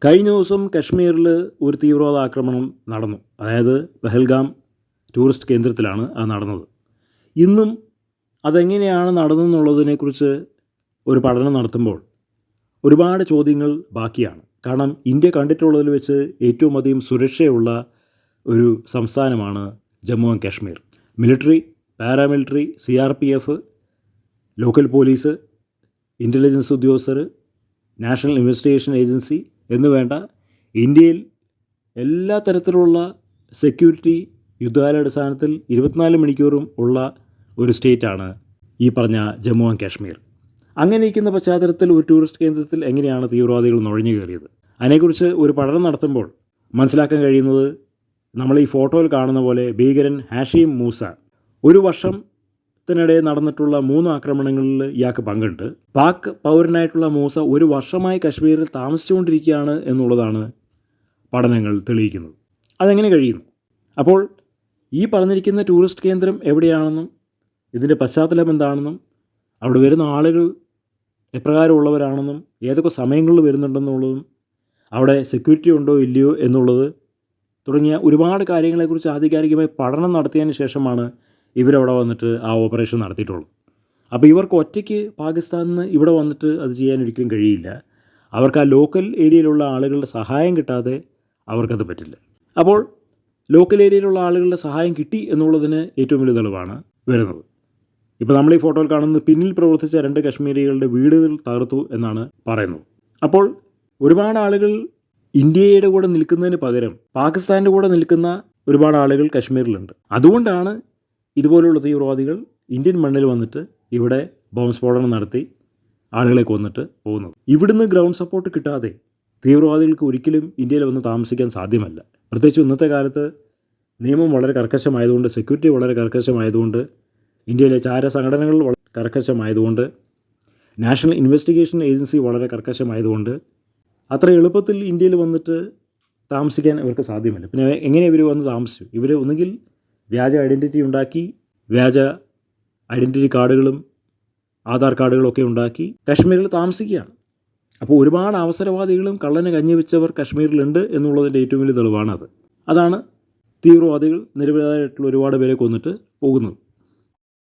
കഴിഞ്ഞ ദിവസം കശ്മീരിൽ ഒരു തീവ്രവാദ ആക്രമണം നടന്നു. അതായത് പെഹൽഗാം ടൂറിസ്റ്റ് കേന്ദ്രത്തിലാണ് അത് നടന്നത്. ഇന്നും അതെങ്ങനെയാണ് നടന്നതെന്നുള്ളതിനെക്കുറിച്ച് ഒരു പഠനം നടത്തുമ്പോൾ ഒരുപാട് ചോദ്യങ്ങൾ ബാക്കിയാണ്. കാരണം ഇന്ത്യ കണ്ടിട്ടുള്ളതിൽ വെച്ച് ഏറ്റവും അധികം സുരക്ഷയുള്ള ഒരു സംസ്ഥാനമാണ് Jammu and Kashmir. Military, paramilitary, CRPF, local police, intelligence ഉദ്യോഗസ്ഥർ, നാഷണൽ ഇൻവെസ്റ്റിഗേഷൻ ഏജൻസി എന്ന് വേണ്ട ഇന്ത്യയിൽ എല്ലാ തരത്തിലുള്ള സെക്യൂരിറ്റി യുദ്ധകാലാടിസ്ഥാനത്തിൽ 24 മണിക്കൂറും ഉള്ള ഒരു സ്റ്റേറ്റാണ് ഈ പറഞ്ഞ ജമ്മു ആൻഡ് കാശ്മീർ. അങ്ങനെ ഇരിക്കുന്ന പശ്ചാത്തലത്തിൽ ഒരു ടൂറിസ്റ്റ് കേന്ദ്രത്തിൽ എങ്ങനെയാണ് തീവ്രവാദികൾ നുഴഞ്ഞു കയറിയത്? അതിനെക്കുറിച്ച് ഒരു പഠനം നടത്തുമ്പോൾ മനസ്സിലാക്കാൻ കഴിയുന്നത്, നമ്മൾ ഈ ഫോട്ടോയിൽ കാണുന്ന പോലെ ഭീകരൻ ഹാഷിം മൂസ ഒരു വർഷത്തിനിടെ നടന്നിട്ടുള്ള 3 ആക്രമണങ്ങളിൽ ഇയാൾക്ക് പങ്കുണ്ട്. പാക് പൗരനായിട്ടുള്ള മൂസ ഒരു വർഷമായി കശ്മീരിൽ താമസിച്ചുകൊണ്ടിരിക്കുകയാണ് എന്നുള്ളതാണ് പഠനങ്ങൾ തെളിയിക്കുന്നത്. അതെങ്ങനെ കഴിയുന്നു? അപ്പോൾ ഈ പറഞ്ഞിരിക്കുന്ന ടൂറിസ്റ്റ് കേന്ദ്രം എവിടെയാണെന്നും ഇതിൻ്റെ പശ്ചാത്തലം എന്താണെന്നും അവിടെ വരുന്ന ആളുകൾ എപ്രകാരമുള്ളവരാണെന്നും ഏതൊക്കെ സമയങ്ങളിൽ വരുന്നുണ്ടെന്നുള്ളതും അവിടെ സെക്യൂരിറ്റി ഉണ്ടോ ഇല്ലയോ എന്നുള്ളത് തുടങ്ങിയ ഒരുപാട് കാര്യങ്ങളെക്കുറിച്ച് ആധികാരികമായി പഠനം നടത്തിയതിന് ശേഷമാണ് ഇവരവിടെ വന്നിട്ട് ആ ഓപ്പറേഷൻ നടത്തിയിട്ടുള്ളത്. അപ്പോൾ ഇവർക്ക് ഒറ്റയ്ക്ക് പാകിസ്ഥാനിൽ നിന്ന് ഇവിടെ വന്നിട്ട് അത് ചെയ്യാൻ ഒരിക്കലും കഴിയില്ല. അവർക്ക് ആ ലോക്കൽ ഏരിയയിലുള്ള ആളുകളുടെ സഹായം കിട്ടാതെ അവർക്കത് പറ്റില്ല. അപ്പോൾ ലോക്കൽ ഏരിയയിലുള്ള ആളുകളുടെ സഹായം കിട്ടി എന്നുള്ളതിന് ഏറ്റവും വലിയ തെളിവാണ് വരുന്നത്. ഇപ്പോൾ നമ്മൾ ഈ ഫോട്ടോയിൽ കാണുന്നത് പിന്നിൽ പ്രവർത്തിച്ച 2 കശ്മീരികളുടെ വീടുകൾ തകർത്തു എന്നാണ് പറയുന്നത്. അപ്പോൾ ഒരുപാട് ആളുകൾ ഇന്ത്യയുടെ കൂടെ നിൽക്കുന്നതിന് പകരം പാകിസ്ഥാൻ്റെ കൂടെ നിൽക്കുന്ന ഒരുപാട് ആളുകൾ കശ്മീരിലുണ്ട്. അതുകൊണ്ടാണ് ഇതുപോലുള്ള തീവ്രവാദികൾ ഇന്ത്യൻ മണ്ണിൽ വന്നിട്ട് ഇവിടെ ബോംബ് സ്ഫോടനം നടത്തി ആളുകളെ കൊന്നിട്ട് പോകുന്നത്. ഇവിടുന്ന് ഗ്രൗണ്ട് സപ്പോർട്ട് കിട്ടാതെ തീവ്രവാദികൾക്ക് ഒരിക്കലും ഇന്ത്യയിൽ വന്ന് താമസിക്കാൻ സാധ്യമല്ല. പ്രത്യേകിച്ച് ഇന്നത്തെ കാലത്ത് നിയമം വളരെ കർക്കശമായതുകൊണ്ട്, സെക്യൂരിറ്റി വളരെ കർക്കശമായതുകൊണ്ട്, ഇന്ത്യയിലെ ചാര സംഘടനകൾ വളരെ കർക്കശമായതുകൊണ്ട്, നാഷണൽ ഇൻവെസ്റ്റിഗേഷൻ ഏജൻസി വളരെ കർക്കശമായതുകൊണ്ട് അത്ര എളുപ്പത്തിൽ ഇന്ത്യയിൽ വന്നിട്ട് താമസിക്കാൻ ഇവർക്ക് സാധ്യമല്ല. പിന്നെ എങ്ങനെ ഇവർ വന്ന് താമസിച്ചു? ഇവർ ഒന്നുകിൽ വ്യാജ ഐഡൻറ്റിറ്റി ഉണ്ടാക്കി, വ്യാജ ഐഡൻറ്റിറ്റി കാർഡുകളും ആധാർ കാർഡുകളും ഒക്കെ ഉണ്ടാക്കി കശ്മീരിൽ താമസിക്കുകയാണ്. അപ്പോൾ ഒരുപാട് അവസരവാദികളും കള്ളനെ കഞ്ഞി വെച്ചവർ കശ്മീരിലുണ്ട് എന്നുള്ളതിൻ്റെ ഏറ്റവും വലിയ തെളിവാണത്. അതാണ് തീവ്രവാദികൾ നിരപരാധിയായിട്ടുള്ള ഒരുപാട് പേരെ കൊന്നിട്ട് പോകുന്നത്.